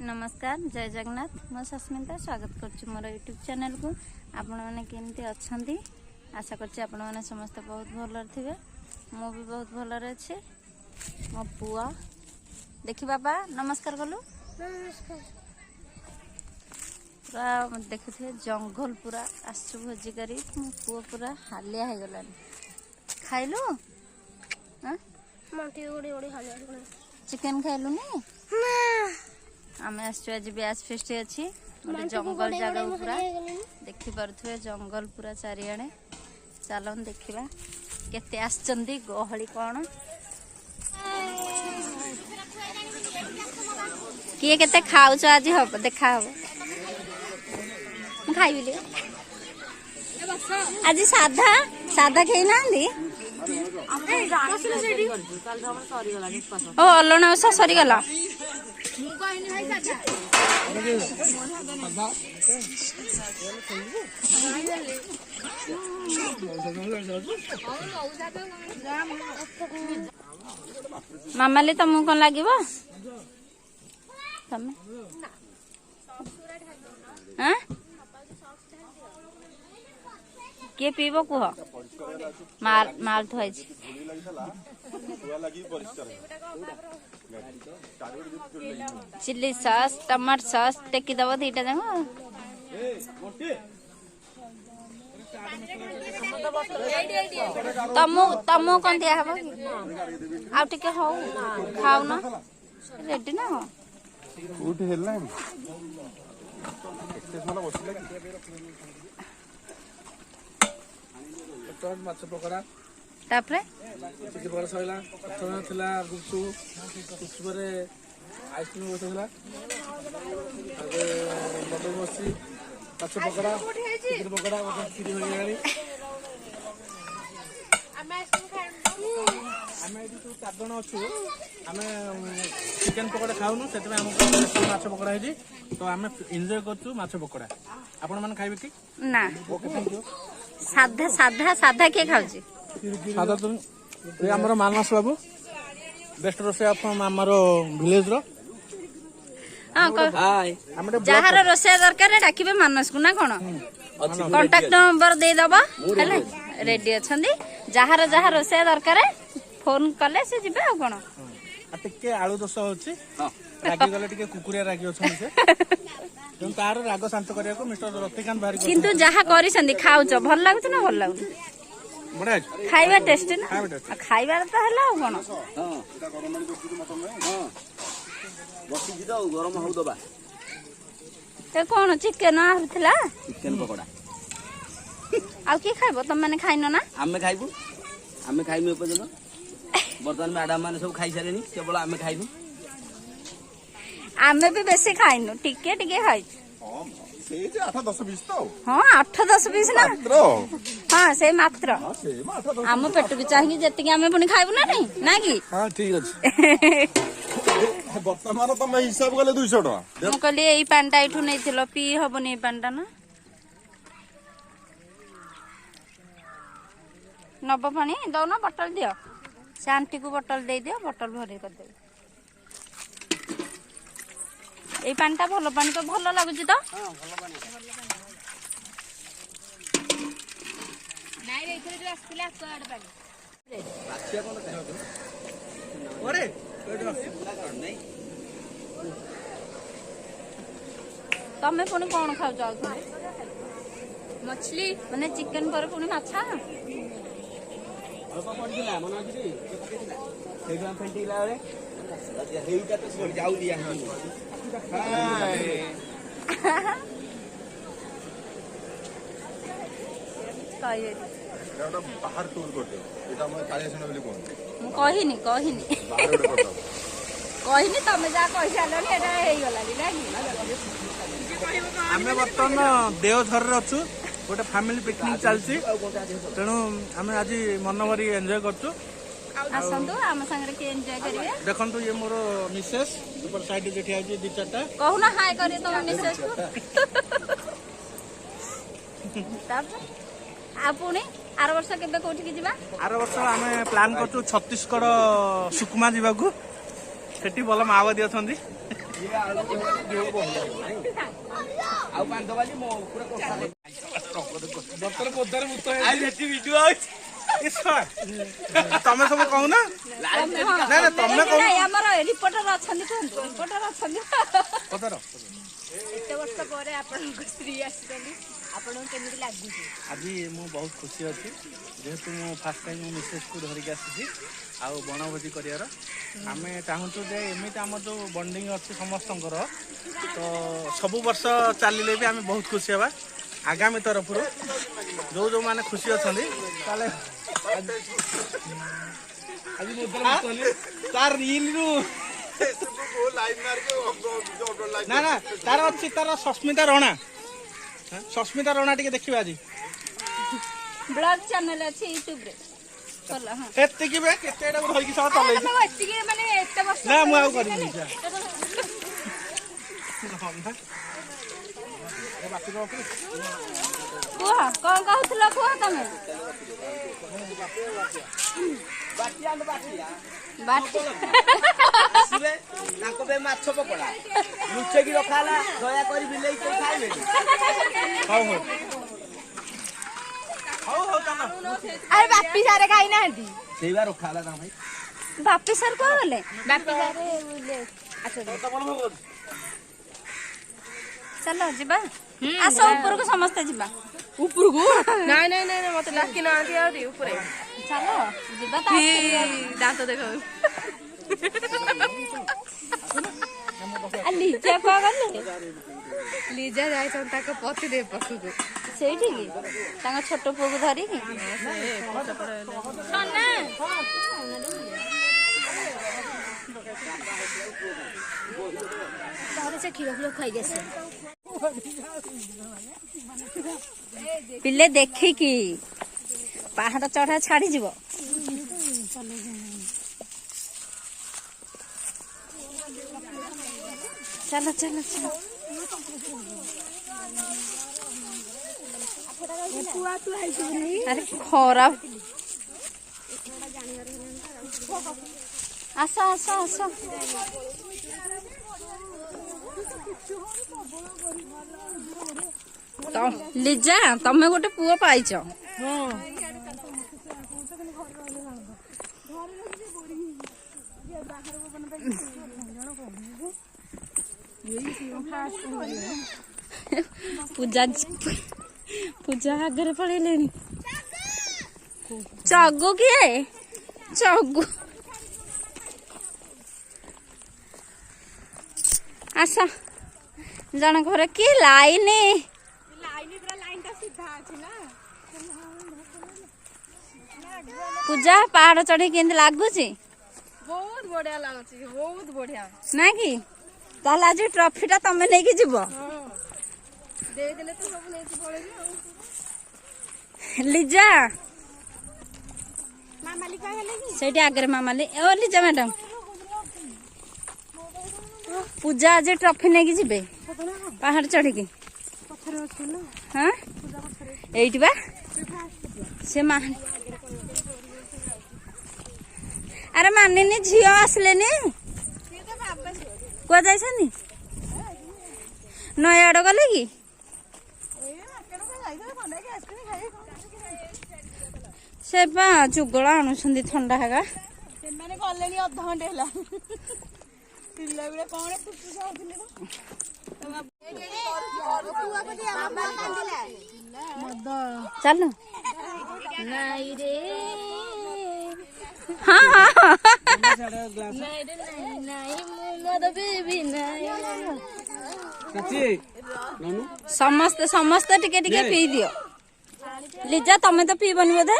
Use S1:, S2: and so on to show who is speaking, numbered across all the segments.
S1: नमस्कार जय जगन्नाथ मो सस्मिता स्वागत कर मोर यूट्यूब चैनल को आपण मैंने केमती अच्छा आशा कर समस्त बहुत भल थे मु भी बहुत भल अच्छे मो पुआ देखी बाबा नमस्कार कलु पूरा देखुए जंगल पूरा आसु भोजी करी मो पुआ पूरा हालिया हो गला खाइलु चिकेन खाइलु नी आम आज ब्यास फेस्ट अच्छी गोटे जंगल जगह पूरा देखी पारे जंगल पूरा चारिआडे चलन देखा केते आसचंदी गहली कौन किए केते खाऊच आज हम देखा हम खाइबी आज साधा साधा खाई ना ओ अलना ओसा सरीगला मामाली तुमको कौन लगे तमें किए पीब कह माल थुआई चिल्ली सॉस टमाटो सॉस टेकी दब दीटा जाक तमु कौन दिया हम आउ टिके हौ खाऊ ना रेडी ना
S2: माछ पकड़ा
S1: तापरे
S2: चिकेन पकड़ा सइला प्रथम थिला गुपचुप रे आइसक्रीम बसला आगे बटर मसी माछ पकड़ा चिकेन पकड़ा खीरी हो गई आमे जो 4 जण अछु आमे चिकेन पकड़ा खाउनु सेते हमको माछ पकड़ा है तो आमे एन्जॉय करछु माछ पकड़ा आपण माने खाइबे की
S1: ना
S2: ओके थैंक यू
S1: साधा साधा साधा के खाउची
S2: सादा तो ये हमरो मानस बाबू बेस्ट रोसे फ्रॉम हमरो विलेज रो
S1: हाय जहार रोसे दरकार डाकिबे मानस को ना कोन कांटेक्ट नंबर दे दबा हेले रेडी अछंदी जहार जहार रोसे दरकार फोन कले से जिबे आ कोन
S2: टिके आलू दोस होची रागी गले टिके कुकुरिया रागी अछन से तुम तार राग शांत करिया को मिस्टर रतिकांत भारी
S1: किंतु जहा करिसंदी खाउछ भल लागछ ना भल लागछ
S2: बडा
S1: खाइबा टेस्ट ना खाइबा तो हला हो कोन
S3: हां एटा गरम पानी करछु मटन में हां बसी जी तो गरम हो दबा
S1: ते कोन चिकन आथला
S3: चिकेन पकोड़ा
S1: आ की खाइबो तुम माने खाइनो ना
S3: आमे खाइबु आमे खाइमे पजन बर्तमान मैडम माने सब खाइ सारेनी केवल आमे खाइबु
S1: आमे भी बेसी खाइनो टिके टिके खाइ
S4: हां से जे 8-10 20 तो
S1: हां 8-10 20 ना हां से मात्र
S4: हां से 8-10
S1: आम पेट भी चाहिए जति आमे पुनी खाइबु ना नहीं ना की
S2: हां ठीक अछि
S4: वर्तमान तमे हिसाब गले 200 टका
S1: मु कहली एई पानटा इठु नैथिलो पी हबनी पानटा ना नब पानी दो ना बोतल दियो से आंटी को बोतल दे दियो बोतल भरे कर दे ए पानटा भलो पानी तो भलो लागुची तो हां भलो पानी नाइ रे इथरे जो आस्तिला कोड पानी
S3: बाछिया कोन खाइ
S2: ओरे
S3: नहीं
S1: तमे पुनी कोन खाउ जाउ मछली माने चिकन पर पुनी माछा
S3: अल्प पडिला मन अछि सेगम फेंटिला रे हेइटा तो छोड़ जाऊ दिया
S1: हाय
S4: एटा बाहर टूर करते एटा हम काले सुना बोली कोन
S1: मु कहिनी कहिनी
S4: बाहर ओटे करता
S1: कहिनी तमे जा कहि सालनी एटा हेई गला लागी
S2: आमे बर्तमान देवधर रे अछु गोटे फैमिली पिकनिक चलची तेणु आमे आज मन भरी एन्जॉय करछु
S1: आसंतु आम संगे के एन्जॉय करिवे
S2: देखंतु ये मोर मिसेस ऊपर साइड जे ठिया दी चारटा
S1: कहू ना हाय करिए तुम मिसेस को तब आ पुणी आर वर्ष केबे कोठी की जिबा
S2: आर वर्ष आमे प्लान करछु छत्तीसगढ़ सुकमा जिबाकू सेठी बोल माओवादी अछंदी
S3: ଆଉ ପାଞ୍ଚ ବାଜି ମୋ ପୁରା କଷା
S2: ବର୍ତ୍ତମାନ ପଦାରେ ମୁତ
S3: ଆଇ ସେଠି ଭିଡିଓ ଅଛି
S2: ତମେ ସବୁ କହୁନା ନାଇଁ ତମେ କହୁ
S1: ଆମର ରିପୋର୍ଟର ଅଛନ୍ତି ରିପୋର୍ଟର ଅଛନ୍ତି
S2: ପଦାର
S1: ଏତେ ବର୍ଷ ପରେ ଆପଣଙ୍କ ସ୍ତ୍ରୀ ଆସିଛନ୍ତି ଆପଣଙ୍କୁ କେମିତି ଲାଗୁଛି?
S2: ଆଜି ମୁଁ ବହୁତ ଖୁସି ଅଛି ଯେହେତୁ ମୁଁ ଫାର୍ଷ୍ଟ ଟାଇମ୍ ମୋ ମିସେସ୍କୁ ଧରିକି ଆସିଛି ଆଉ ବଣଭୋଜି କରିବାର ଆମେ ଚାହୁଁଛୁ ଯେ ଏମିତି ଆମର ଯେଉଁ ବଣ୍ଡିଙ୍ଗ ଅଛି ସମସ୍ତଙ୍କର ତ ସବୁ ବର୍ଷ ଚାଲିଲେ ବି ଆମେ ବହୁତ ଖୁସି ହେବା ଆଗାମୀ ତରଫରୁ ଯେଉଁମାନେ ଖୁସି ଅଛନ୍ତି ତାହେଲେ ଆଜି ତାର ରିଲ୍ରୁ ନା ନା ତାର ଅଛି ତାର ସସ୍ମିତା ରଣା ଟିକେ ଦେଖିବା ଆଜି
S1: ବ୍ଲଗ ଚ୍ୟାନେଲ ଅଛି ୟୁଟ୍ୟୁବରେ
S2: ଏତିକି ବେ କେତେ ଏଟାକୁ ଧରିକି ସହ ଚଲେଇଛି
S1: ମାନେ ଏତେ ବର୍ଷ
S2: ନା ମୁଁ ଆଉ କରିବିନି
S1: କୁହ କଣ କହୁଥିଲ କୁହ ତମେ
S3: ଆସିବେ ତାଙ୍କ ପାଇଁ ମାଛ ପକୋଡା ଲୁଚେଇକି ରଖା ହେଲା ଦୟାକରି ବିଲେଇ କେହି ଖାଇବେନି
S2: ହଉ
S1: ଆରେ ବାପି ସାରେ ଖାଇନାହାନ୍ତି
S3: ସେଇ ବା ରଖା ହେଲା ତାଙ୍କ ପାଇଁ
S1: ବାପି ସାର୍ କଣ ଗଲେ ବାପି ସାର୍ ଚାଲ ଯିବା ଆସ ଉପରକୁ ସମସ୍ତେ ଯିବା
S5: ଉପରକୁ ନାଇଁ ନାଇଁ ନାଇଁ ମତେ ଡାକି ନାହାନ୍ତି ଆହୁରି ଉପରେ
S1: ଚାଲ ଯିବା
S5: ଦାନ୍ତ ଦେଖ
S1: ଲିଜା କଣ ଗଲେ
S5: ଲିଜା ଯାଇଛନ୍ତି ତାଙ୍କ ପତିଦେବ ପାଖକୁ
S1: ସେଇଠିକି ତାଙ୍କ ଛୋଟ ପୁଅକୁ ଧରିକି ସେ କ୍ଷୀର ଖାଇକି ଆସିବ ପିଲେ ଦେଖିକି ପାହାଡ ଚଢା ଛାଡିଯିବ ଚାଲ ଚାଲ ଚାଲ ଆରେ ଖରାପ ଆସ ଆସ ଆସ ଲିଜା ତମେ ଗୋଟେ ପୁଅ ପାଇଛ ପୂଜା ଆଗରେ ପଳେଇଲେଣି ଚଗୁ କିଏ ଚଗୁ ଆସ ଜଣ ଘରେ କି ଲାଇନ ପୂଜା ପାହାଡ ଚଢି କେମିତି ଲାଗୁଛି
S5: ବହୁତ ବଢିଆ ଲାଗୁଛି ବହୁତ ବଢିଆ
S1: ନା କି ତାହେଲେ ଆଜି ଟ୍ରଫି ଟା ତମେ ନେଇକି ଯିବ
S5: ଦେଇଦେଲେ ତ ସବୁ ନେଇକି ପଳେଇବି
S1: ଲିଜା ସେଇଠି ଆଗରେ ମାମାଲି ଓ ଲିଜା ମ୍ୟାଡାମ ପୂଜା ଆଜି ଟ୍ରଫି ନେଇକି ଯିବେ ପାହାଡ ଚଢିକି ହଁ ଏଇଠି ବା ସେ ଆରେ ମାନିନି ଝିଅ ଆସିଲେନି କୁଆ ଯାଇଛନ୍ତି ନୟାଗଡ଼ ଗଲେ କି ସେ ବା ଯୁଗଳ ଆଣୁଛନ୍ତି ଥଣ୍ଡା ହେକା
S5: ସେମାନେ ଗଲେଣି ଅଧଘଣ୍ଟେ ହେଲା ପିଲାବେଳେ କଣ
S1: ଚାଲ ନାଇଁ ରେ ହଁ ହଁ ସମସ୍ତେ ସମସ୍ତେ ଟିକେ ଟିକେ ପିଇ ଦିଅ ଲିଜା ତମେ ତ ପିଇବନି ବୋଧେ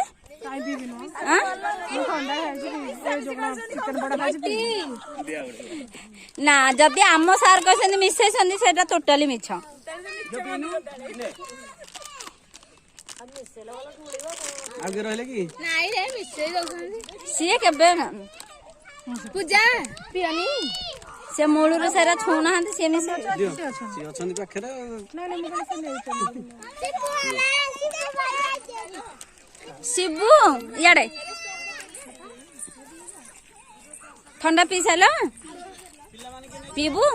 S1: ନା ଯଦି ଆମ ସାର୍ କହିଛନ୍ତି ମିଶେଇଛନ୍ତି ସେଇଟା ଟୋଟାଲି ମିଛ ସିଏ କେବେ
S5: ପୂଜା ପିଅନି
S1: ସେ ମୂଳରୁ ସେରା ଛୁଉଁନାହାନ୍ତି ସିଏ ମିଶେ
S2: ଅଛନ୍ତି ପାଖରେ
S1: ଶିବୁ ଇଆଡେ ଥଣ୍ଡା ପିଇ ସାରିଲ पीबू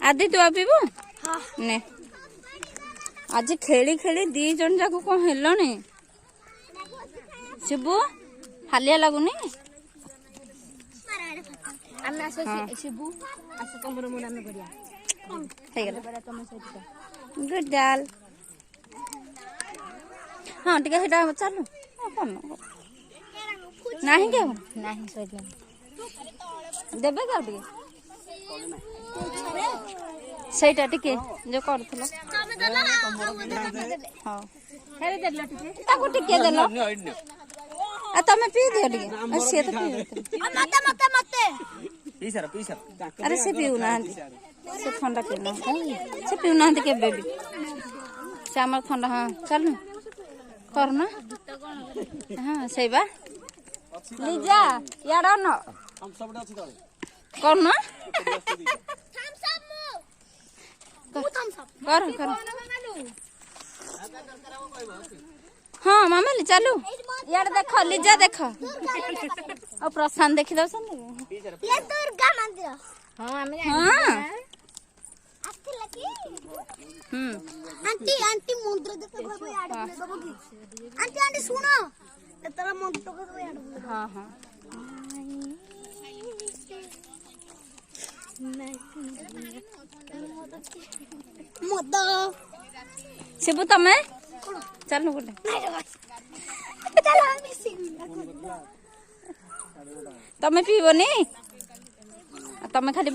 S1: आदि तू पीबू ने आज खेली खेली 2 जन जाक कौन हेलनी शिबू हालिया लगुनी गुड डाल हाँ टिके चलू नहीं क्या नहीं देवे क्या टिके ସେଇଟା ଟିକେ ଯୋଉ କରୁଥିଲ ତାକୁ ଟିକେ ଦେଲ ତମେ ପିଇ ଦିଅ ଟିକେ ସିଏ ତ ଆରେ ସେ ପିଉନାହାନ୍ତି ସେ ଥଣ୍ଡା ପିଉନାହାନ୍ତି ସେ ପିଉନାହାନ୍ତି କେବେ ବି ସେ ଆମର ଥଣ୍ଡା ହଁ ଚାଲୁ କରୁନା ହଁ ସେଇ ବା ଲିଜା ଇଆଡ ନ କରୁନା कर कर हाँ मामाली चलू यार देख लिजा देख और प्रशांत देखी दो
S6: आंटी आंटी मंत्र देखो आंटी आंटी सुनो तेरा मंत्र को
S1: हाँ हाँ शिबू तमें चल गोटे तमें पीबनी तमें खाली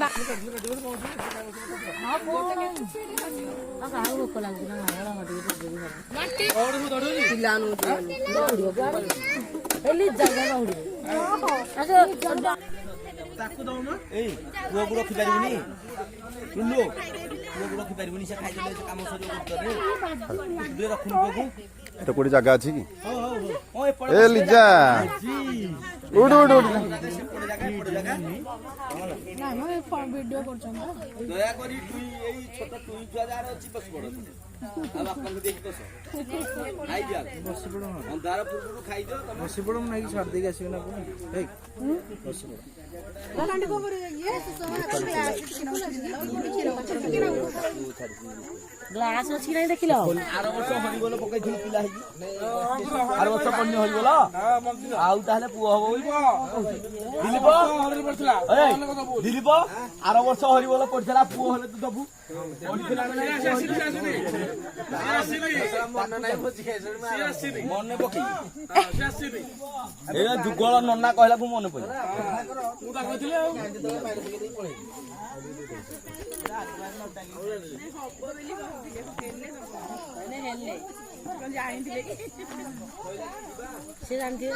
S4: এটা কোটি জায়গা আছে কি এ লিজা উড উড উড
S3: ଦୟାକରି ଏଇ ଛୋଟ ଟୁଇ ଛୁଆ ଯାହାର ଅଛି ବସି ପଡ ଆଉ ବାପାଙ୍କୁ ଦେଖି ବସ ଖାଇଦିଅ ବସି ପଡ ଅନ୍ଧାର ପୂର୍ବରୁ ଖାଇଦିଅ ତମେ
S2: ବସି ପଡ ମୁଁ ନାଇକି ଛାଡି ଦେଇକି ଆସିବି ନା ପୁଣି ହେଇ ବସି ପଡ
S5: ଗ୍ଲାସ ଅଛି ନାଇଁ ଦେଖିଲ
S3: ଆର ବର୍ଷ ହରିବୋଲ ପକେଇଥିଲି ପିଲା ହେଇକି ଆର ବର୍ଷ ପନ୍ୟ ହରିବୋଲ ଆଉ ତାହେଲେ ପୁଅ ହବ ଦିলীପ ଆର ବର୍ଷ ହରିବୋଲ ପଡିଥିଲା ପୁଅ ହେଲେ ତୁ ଦବୁ ମନେ ପକେଇ ଏ ଯୁଗଳ ନନା କହିଲାକୁ ମନେ ପଡିଲା
S5: ସେ ଜାଣିଥିବେ